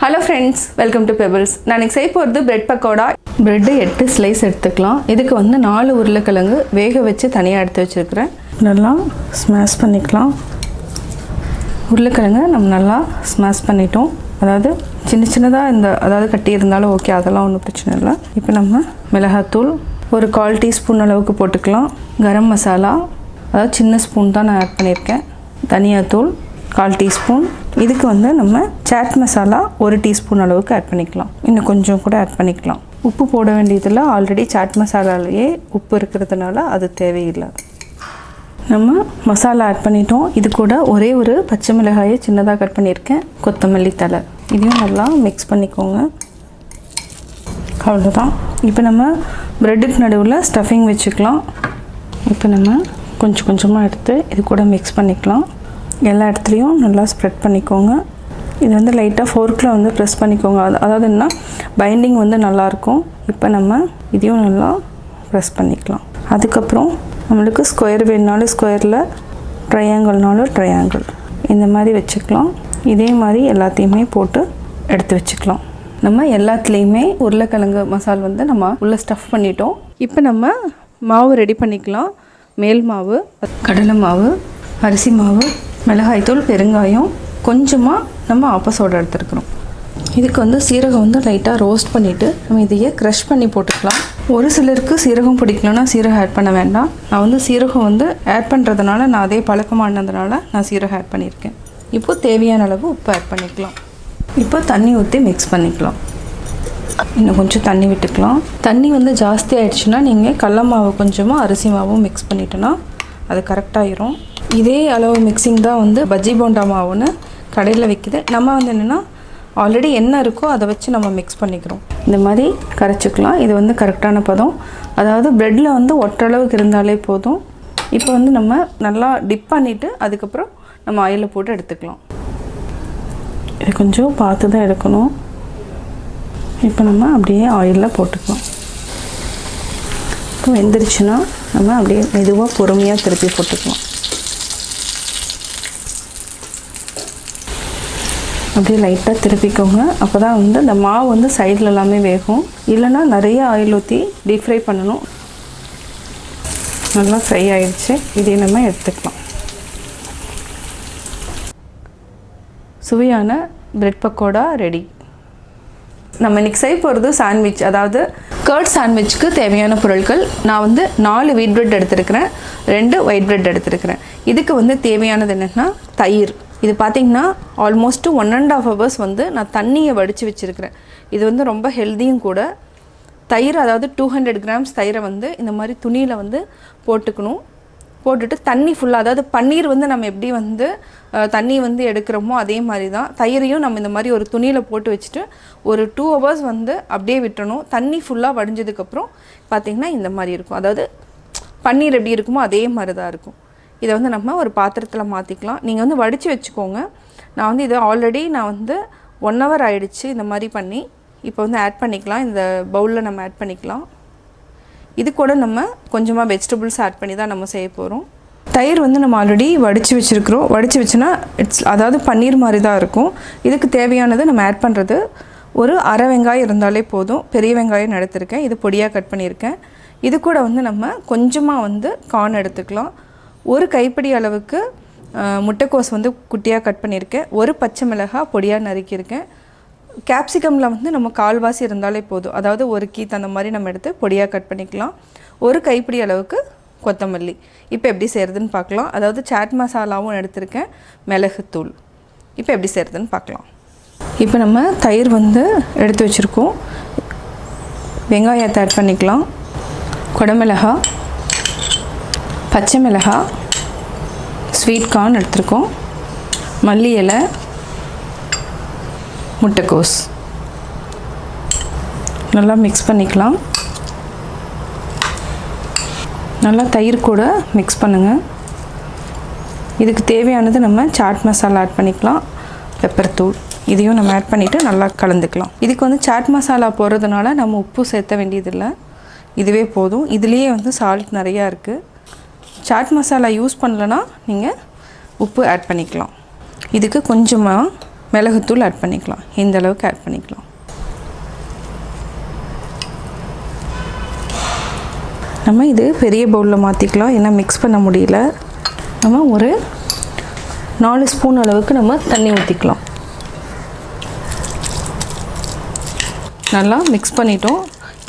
Hello friends, welcome to Pebbles. நான் இன்னைக்கு செய்ய போறது bread pakoda. Bread 8 ஸ்லைஸ் எடுத்துக்கலாம். இதுக்கு வந்து 4 உருளைக்கிழங்கு வேக வச்சு தனியா எடுத்து வச்சிருக்கேன். நல்லா ஸ்மாஷ் பண்ணிக்கலாம். உருளைக்கிழங்கு நம்ம நல்லா ஸ்மாஷ் பண்ணிட்டோம். அதாவது சின்னதா இந்த அதாவது கட்டி இருந்தாலும் ஓகே, அதெல்லாம் ஒன்றும் பிரச்சனை இல்லை. இப்போ நம்ம மிளகாத்தூள் ஒரு 1/4 டீஸ்பூன் அளவுக்கு போட்டுக்கலாம். கரம் மசாலா அதாவது சின்ன ஸ்பூன் தான் நான் ஆட் பண்ணியிருக்கேன். தனியாத்தூள் 1/4 டீஸ்பூன். இதுக்கு வந்து நம்ம சாட் மசாலா 1 டீஸ்பூன் அளவுக்கு ஆட் பண்ணிக்கலாம். இன்னும் கொஞ்சம் கூட ஆட் பண்ணிக்கலாம். உப்பு போட வேண்டியதில்லை, ஆல்ரெடி சாட் மசாலாலேயே உப்பு இருக்கிறதுனால அது தேவையில்லை. நம்ம மசாலா ஆட் பண்ணிட்டோம். இது கூட ஒரே ஒரு பச்சை மிளகாயை சின்னதாக கட் பண்ணியிருக்கேன், கொத்தமல்லி தழை. இதையும் நல்லா மிக்ஸ் பண்ணிக்கோங்க. அவ்வளோதான். இப்போ நம்ம ப்ரெட்டுக்கு நடுவில் ஸ்டஃபிங் வச்சுக்கலாம். இப்போ நம்ம கொஞ்சமாக எடுத்து இது கூட மிக்ஸ் பண்ணிக்கலாம். எல்லா இடத்துலையும் நல்லா ஸ்ப்ரெட் பண்ணிக்கோங்க. இது வந்து லைட்டாக ஃபோர்க்கில் வந்து ப்ரெஸ் பண்ணிக்கோங்க. அதாவது என்ன பைண்டிங் வந்து நல்லாயிருக்கும். இப்போ நம்ம இதையும் நல்லா ப்ரெஸ் பண்ணிக்கலாம். அதுக்கப்புறம் நம்மளுக்கு ஸ்கொயர் வேணுனாலும் ஸ்கொயரில், ட்ரையாங்கிள்னாலும் ட்ரையாங்கிள், இந்த மாதிரி வச்சுக்கலாம். இதே மாதிரி எல்லாத்தையுமே போட்டு எடுத்து வச்சுக்கலாம். நம்ம எல்லாத்துலேயுமே உருளைக்கிழங்கு மசால் வந்து நம்ம உள்ளே ஸ்டஃப் பண்ணிட்டோம். இப்போ நம்ம மாவு ரெடி பண்ணிக்கலாம். மேல் மாவு, கடலை மாவு, அரிசி மாவு, மிளகாய்த்தூள், பெருங்காயம், கொஞ்சமாக நம்ம ஆப்பசோடா எடுத்துருக்குறோம். இதுக்கு வந்து சீரகம் வந்து லைட்டாக ரோஸ்ட் பண்ணிவிட்டு நம்ம இதையே க்ரஷ் பண்ணி போட்டுக்கலாம். ஒரு சிலருக்கு சீரகம் பிடிக்கலன்னா சீரகம் ஆட் பண்ண வேண்டாம். நான் வந்து சீரகம் வந்து ஆட் பண்ணுறதுனால நான் அதே பழக்கமானதுனால நான் சீரகம் ஆட் பண்ணியிருக்கேன். இப்போது தேவையான அளவு உப்பு ஆட் பண்ணிக்கலாம். இப்போ தண்ணி ஊற்றி மிக்ஸ் பண்ணிக்கலாம். இன்னும் கொஞ்சம் தண்ணி விட்டுக்கலாம். தண்ணி வந்து ஜாஸ்தி ஆகிடுச்சுன்னா நீங்கள் கடல மாவு கொஞ்சமாக அரிசி மாவும் மிக்ஸ் பண்ணிட்டோன்னா அது கரெக்டாகிடும். இதே அளவு மிக்சிங் தான் வந்து பஜ்ஜி போண்டா மாவுன்னு கடையில் விற்கிது. நம்ம வந்து என்னென்னா ஆல்ரெடி என்ன இருக்கோ அதை வச்சு நம்ம மிக்ஸ் பண்ணிக்கிறோம். இந்த மாதிரி கரைச்சிக்கலாம். இது வந்து கரெக்டான பதம். அதாவது ப்ரெட்டில் வந்து ஒற்றளவுக்கு இருந்தாலே போதும். இப்போ வந்து நம்ம நல்லா டிப் பண்ணிவிட்டு அதுக்கப்புறம் நம்ம ஆயிலில் போட்டு எடுத்துக்கலாம். இது கொஞ்சம் பார்த்து தான் எடுக்கணும். இப்போ நம்ம அப்படியே ஆயிலில் போட்டுக்கலாம். இப்போ வெந்துருச்சுன்னா நம்ம அப்படியே மெதுவாக பொறுமையாக திருப்பி போட்டுக்கலாம். அப்படியே லைட்டாக திருப்பிக்கோங்க. அப்போ தான் வந்து இந்த மாவு வந்து சைடில் எல்லாமே வேகும். இல்லைன்னா நிறைய ஆயில் ஊற்றி டீப் ஃப்ரை பண்ணணும். நல்லா ஃப்ரை ஆகிடுச்சு. இதே நம்ம எடுத்துக்கலாம். சுவையான பிரெட் பக்கோடா ரெடி. நம்ம இன்றைக்கி செய்ய போகிறது சாண்ட்விச், அதாவது கர்ட் சாண்ட்விச்சுக்கு தேவையான பொருட்கள். நான் வந்து 4 வீட் பிரெட் எடுத்துருக்கிறேன், 2 ஒயிட் பிரெட் எடுத்துருக்கிறேன். இதுக்கு வந்து தேவையானது என்னென்னா தயிர். இது பார்த்திங்கன்னா ஆல்மோஸ்ட்டு 1.5 hours வந்து நான் தண்ணியை வடித்து வச்சுருக்கிறேன். இது வந்து ரொம்ப ஹெல்த்தியும் கூட. தயிர் அதாவது 200 grams தயிரை வந்து இந்த மாதிரி துணியில் வந்து போட்டுக்கணும். போட்டுட்டு தண்ணி ஃபுல்லாக, அதாவது பன்னீர் வந்து நம்ம எப்படி வந்து தண்ணி வந்து எடுக்கிறோமோ அதே மாதிரி தான் தயிரையும் நம்ம இந்த மாதிரி ஒரு துணியில் போட்டு வச்சுட்டு ஒரு 2 hours வந்து அப்படியே விட்டுறணும். தண்ணி ஃபுல்லாக வடிஞ்சதுக்கப்புறம் பார்த்திங்கன்னா இந்த மாதிரி இருக்கும். அதாவது பன்னீர் எப்படி இருக்குமோ அதே மாதிரி தான் இருக்கும். இதை வந்து நம்ம ஒரு பாத்திரத்தில் மாற்றிக்கலாம். நீங்கள் வந்து வடித்து வச்சுக்கோங்க. நான் வந்து இதை ஆல்ரெடி நான் வந்து 1 hour ஆகிடுச்சு இந்த மாதிரி பண்ணி. இப்போ வந்து ஆட் பண்ணிக்கலாம். இந்த பவுலில் நம்ம ஆட் பண்ணிக்கலாம். இது கூட நம்ம கொஞ்சமாக வெஜிடபிள்ஸ் ஆட் பண்ணி தான் நம்ம செய்ய போகிறோம். தயிர் வந்து நம்ம ஆல்ரெடி வடித்து வச்சுருக்கிறோம். வடித்து வச்சுன்னா அதாவது பன்னீர் மாதிரி தான் இருக்கும். இதுக்கு தேவையானது நம்ம ஆட் பண்ணுறது ஒரு அரை வெங்காயம் இருந்தாலே போதும். பெரிய வெங்காயம் எடுத்துருக்கேன், இது பொடியாக கட் பண்ணியிருக்கேன். இது கூட வந்து நம்ம கொஞ்சமாக வந்து கார்ன் எடுத்துக்கலாம். ஒரு கைப்பிடி அளவுக்கு முட்டைக்கோஸ் வந்து குட்டியாக கட் பண்ணியிருக்கேன். ஒரு பச்சை மிளகாய் பொடியாக நறுக்கியிருக்கேன். கேப்சிகமில் வந்து நம்ம கால்வாசி இருந்தாலே போதும். அதாவது ஒரு கீத் அந்த மாதிரி நம்ம எடுத்து பொடியாக கட் பண்ணிக்கலாம். ஒரு கைப்பிடி அளவுக்கு கொத்தமல்லி. இப்போ எப்படி செய்கிறதுன்னு பார்க்கலாம். அதாவது சாட் மசாலாவும் எடுத்திருக்கேன், மிளகுத்தூள். இப்போ எப்படி செய்கிறதுன்னு பார்க்கலாம். இப்போ நம்ம தயிர் வந்து எடுத்து வச்சுருக்கோம். வெங்காயத்தை ஆட் பண்ணிக்கலாம். குடமிளகாய், பச்சை மிளகாய், ஸ்வீட் கார்ன் எடுத்துருக்கோம், மல்லி இலை, முட்டைக்கோஸ். நல்லா மிக்ஸ் பண்ணிக்கலாம். நல்லா தயிர் கூட மிக்ஸ் பண்ணுங்கள். இதுக்கு தேவையானது நம்ம சாட் மசாலா ஆட் பண்ணிக்கலாம், பெப்பர் தூள். இதையும் நம்ம ஆட் பண்ணிவிட்டு நல்லா கலந்துக்கலாம். இதுக்கு வந்து சாட் மசாலா போடுறதுனால நம்ம உப்பு சேர்த்த வேண்டியதில்லை, இதுவே போதும். இதுலேயே வந்து சால்ட் நிறையா இருக்குது. சாட் மசாலா யூஸ் பண்ணலன்னா நீங்கள் உப்பு ஆட் பண்ணிக்கலாம். இதுக்கு கொஞ்சமாக மிளகுத்தூள் ஆட் பண்ணிக்கலாம். இந்த அளவுக்கு ஆட் பண்ணிக்கலாம். நம்ம இது பெரிய பவுலில் மாற்றிக்கலாம், ஏன்னா மிக்ஸ் பண்ண முடியல. நம்ம ஒரு 4 ஸ்பூன் அளவுக்கு நம்ம தண்ணி ஊற்றிக்கலாம். நல்லா மிக்ஸ் பண்ணிட்டோம்.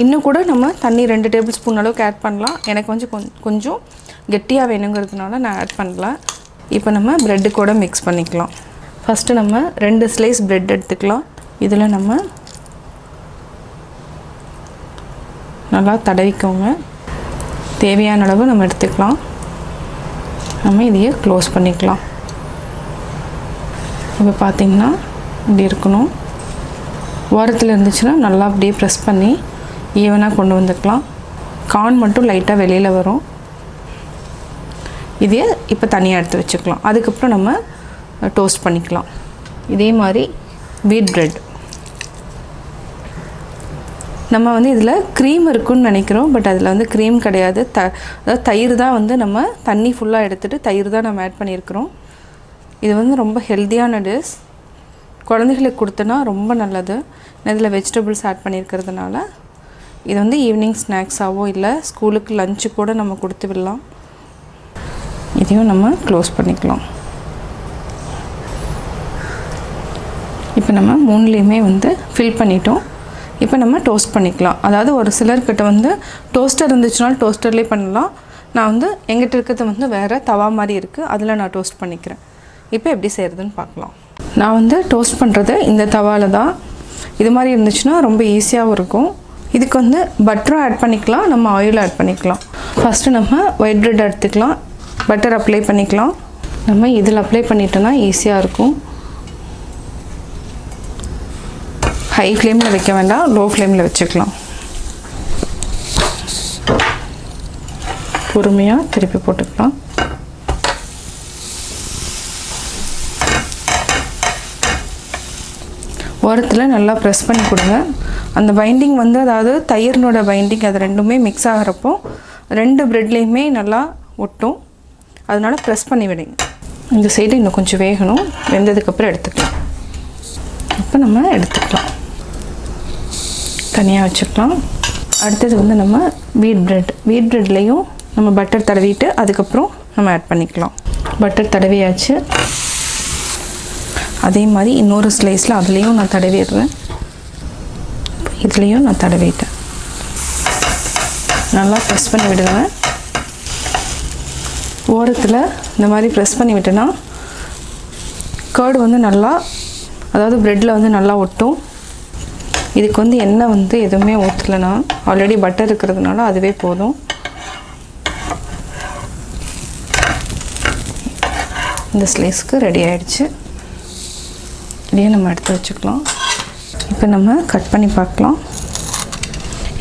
இன்னும் கூட நம்ம தண்ணி 2 டேபிள் ஸ்பூன் அளவுக்கு ஆட் பண்ணலாம். எனக்கு கொஞ்சம் கெட்டியாக வேணுங்கிறதுனால நான் ஆட் பண்ணல. இப்போ நம்ம ப்ரெட்டு கூட மிக்ஸ் பண்ணிக்கலாம். ஃபஸ்ட்டு நம்ம 2 ஸ்லைஸ் ப்ரெட் எடுத்துக்கலாம். இதில் நம்ம நல்லா தடவிக்கோங்க. தேவையான அளவு நம்ம எடுத்துக்கலாம். நம்ம இதையே க்ளோஸ் பண்ணிக்கலாம். இப்போ பார்த்திங்கன்னா இப்படி இருக்கணும். ஓரத்தில் இருந்துச்சுன்னா நல்லா அப்படியே ப்ரெஸ் பண்ணி ஈவனாக கொண்டு வந்துக்கலாம். கார்ன் மட்டும் லைட்டாக வெளியில் வரும். இதையே இப்போ தனியாக எடுத்து வச்சுக்கலாம். அதுக்கப்புறம் நம்ம டோஸ்ட் பண்ணிக்கலாம். இதே மாதிரி வீட் ப்ரெட் நம்ம வந்து இதில் க்ரீம் இருக்குன்னு நினைக்கிறோம். பட் அதில் வந்து க்ரீம் கிடையாது. அதாவது தயிர் தான் வந்து நம்ம தண்ணி ஃபுல்லாக எடுத்துகிட்டு தயிர் தான் நம்ம ஆட் பண்ணியிருக்கிறோம். இது வந்து ரொம்ப ஹெல்த்தியான டிஷ். குழந்தைகளுக்கு கொடுத்தனா ரொம்ப நல்லது. இதில் வெஜிடபிள்ஸ் ஆட் பண்ணியிருக்கிறதுனால இது வந்து ஈவினிங் ஸ்நாக்ஸாகவோ இல்லை ஸ்கூலுக்கு லஞ்சு கூட நம்ம கொடுத்து விடலாம். இதையும் நம்ம க்ளோஸ் பண்ணிக்கலாம். இப்போ நம்ம 3லேயுமே வந்து ஃபில் பண்ணிட்டோம். இப்போ நம்ம டோஸ்ட் பண்ணிக்கலாம். அதாவது ஒரு சிலர்கிட்ட வந்து டோஸ்டர் இருந்துச்சுனாலும் டோஸ்டர்லேயே பண்ணலாம். நான் வந்து எங்கிட்ட இருக்கிறது வந்து வேறு தவா மாதிரி இருக்குது, அதில் நான் டோஸ்ட் பண்ணிக்கிறேன். இப்போ எப்படி செய்கிறதுன்னு பார்க்கலாம். நான் வந்து டோஸ்ட் பண்ணுறது இந்த தவாவில் தான். இது மாதிரி இருந்துச்சுன்னா ரொம்ப ஈஸியாகவும் இருக்கும். இதுக்கு வந்து பட்டரும் ஆட் பண்ணிக்கலாம், நம்ம ஆயிலும் ஆட் பண்ணிக்கலாம். ஃபஸ்ட்டு நம்ம ஒயிட் ப்ரெட் எடுத்துக்கலாம். பட்டர் அப்ளை பண்ணிக்கலாம். நம்ம இதில் அப்ளை பண்ணிட்டோன்னா ஈஸியாக இருக்கும். ஹை ஃப்ளேமில் வைக்க வேண்டாம், லோ ஃப்ளேமில் வச்சுக்கலாம். பொறுமையாக திருப்பி போட்டுக்கலாம். ஓரத்தில் நல்லா ப்ரெஸ் பண்ணி கொடுங்க. அந்த பைண்டிங் வந்து அதாவது தயிர்னோட பைண்டிங் அது ரெண்டுமே மிக்ஸ் ஆகிறப்போ 2 ப்ரெட்லேயுமே நல்லா ஒட்டும். அதனால் ப்ரெஸ் பண்ணி விடுங்க. இந்த சைடு இன்னும் கொஞ்சம் வேகணும். வெந்ததுக்கப்புறம் எடுத்துக்கலாம். இப்போ நம்ம எடுத்துக்கலாம், தனியாக வச்சுக்கலாம். அடுத்தது வந்து நம்ம வீட் ப்ரெட்லேயும் நம்ம பட்டர் தடவிட்டு அதுக்கப்புறம் நம்ம ஆட் பண்ணிக்கலாம். பட்டர் தடவியாச்சு. அதே மாதிரி இன்னொரு ஸ்லைஸில் அதுலேயும் நான் தடவிடுறேன். இதுலேயும் நான் தடவிட்டேன். நல்லா ப்ரெஸ் பண்ணி விடுவேன். ஓரத்தில் இந்த மாதிரி ப்ரெஸ் பண்ணி விட்டேன்னா கர்டு வந்து நல்லா, அதாவது ப்ரெட்டில் வந்து நல்லா ஒட்டும். இதுக்கு வந்து எண்ணெய் வந்து எதுவுமே ஊற்றலைன்னா, ஆல்ரெடி பட்டர் இருக்கிறதுனால அதுவே போதும். இந்த ஸ்லைஸ்க்கு ரெடி ஆகிடுச்சு. இதையே நம்ம எடுத்து வச்சுக்கலாம். இப்போ நம்ம கட் பண்ணி பார்க்கலாம்.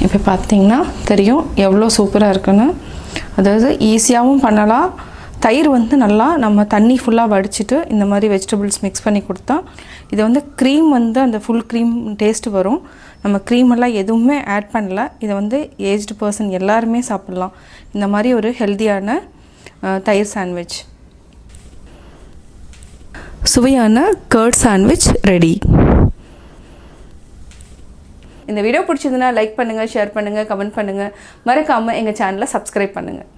இப்போ பார்த்திங்கன்னா தெரியும் எவ்வளோ சூப்பராக இருக்குன்னு. அதாவது ஈஸியாகவும் பண்ணலாம். தயிர் வந்து நல்லா நம்ம தண்ணி ஃபுல்லாக வடிச்சிட்டு இந்த மாதிரி வெஜிடபிள்ஸ் மிக்ஸ் பண்ணி கொடுத்தா இது வந்து க்ரீம் வந்து அந்த ஃபுல் க்ரீம் டேஸ்ட்டு வரும். நம்ம க்ரீமெல்லாம் எதுவுமே ஆட் பண்ணல. இதை வந்து ஏஜ்டு பர்சன் எல்லாருமே சாப்பிட்லாம். இந்த மாதிரி ஒரு ஹெல்த்தியான தயிர் சாண்ட்விச், சுவையான கர்ட் சாண்ட்விச் ரெடி. இந்த வீடியோ பிடிச்சதுன்னா லைக் பண்ணுங்கள், ஷேர் பண்ணுங்கள், கமெண்ட் பண்ணுங்கள். மறக்காமல் எங்கள் சேனலை சப்ஸ்கிரைப் பண்ணுங்கள்.